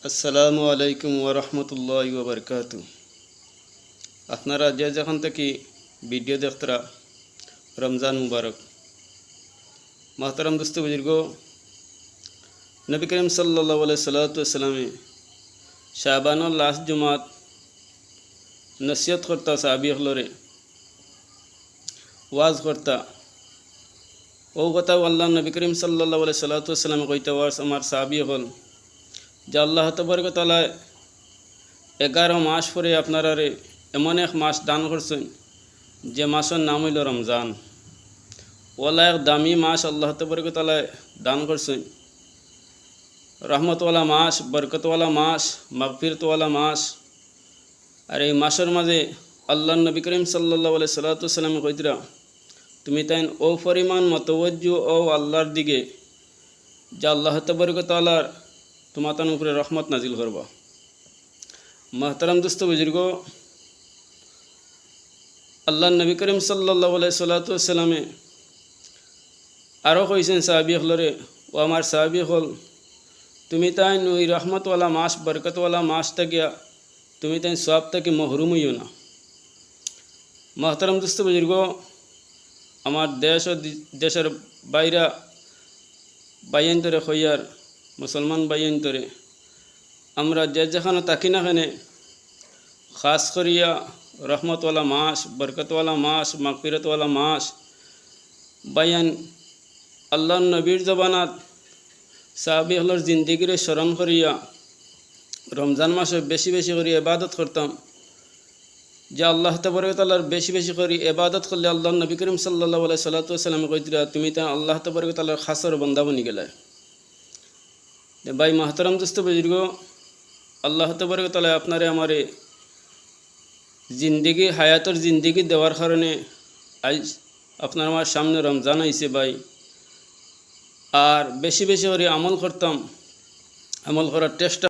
আসসালামু আলাইকুম ওরহমতুল্লাহি ওবরকাতু। আপনারা যে যেখান থেকে ভিডিও দেখতরা রমজান মুবারক। মোহতারাম দোস্ত বুজুর্গ, নবী করিম সাল্লাল্লাহু আলাইহি সাল্লামে শাবানুর লাস্ট জুমাত নসিহত করতা, সাহাবী হলরে ওয়াজ করতা। ও কথা আল্লাহ নবী করিম সাল্লাল্লাহু আলাইহি সাল্লামে কইতা, ওয়াজ আমার সাহাবী হল যে আল্লাহ তবারক ওয়া তাআলা 11 মাস পরে আপনারা এমন এক মাস দান করছেন যে মাসের নাম হইল রমজান। ওলা এক দামি মাস আল্লাহ তবারক ওয়া তাআলা দান করছেন, রহমতওয়ালা মাস, বরকতওয়ালা মাস, মাগফিরতওয়ালা মাস। আর এই মাসের মাঝে আল্লাহ নবী করিম সাল্লাল্লাহু আলাইহি সাল্লামে কইতরা, তুমি তাই ও পরিমাণ মতওয়াজ্জু ও আল্লাহর দিকে যে আল্লাহ তবারক ওয়া তাআলার তোমার উপরে রহমত নাজিল করবা। মোহতারাম দোস্ত বুজুর্গ, আল্লাহ নবী করিম সাল্লাল্লাহু আলাইহি সাল্লামে আরও কইছেন সাহাবী হলরে, ও আমার সাহাবী হল, তুমি তাই ওই রহমতওয়ালা মাস, বরকতওয়ালা মাস থাকিয়া তুমি তাই সব থেকে মহরুম হইও না। মোহতারাম দোস্ত বুজুর্গ, আমার দেশ ও দেশের বাইরা বাইন্তরে হইয়ার মুসলমান বাইন্তরে আমরা যে যেখানে থাকি না কেনে খাস করিয়া রহমতওয়ালা মাস, বরকতওয়ালা মাস, মাগফিরতওয়ালা মাস বায়ান আল্লাহ নবীর জবানাত সাহাবী হলর জিন্দিগিরে স্মরণ করিয়া রমজান মাসে বেশি বেশি করে ইবাদত করতাম। যে আল্লাহ তাবারক ওয়া তাআলার বেশি বেশি করে ইবাদত করলে আল্লাহ নবী করিম সাল্লাল্লাহু আলাইহি সাল্লাম কইতরা, তুমি তা আল্লাহ তাবারক ওয়া তাআলার খাসর বান্দা বনি গেলায়। ভাই মাহতারাম দোস্ত বুজুর্গ, আল্লাহ তাবারক ওয়া তাআলা আপনারে আমারে জিন্দিগি, হায়াতর জিন্দিগি দেওয়ার কারণে আজ আপনার আমার সামনে রমজান আইছে ভাই। আর বেশি বেশি করে আমল করতাম, আমল করার চেষ্টা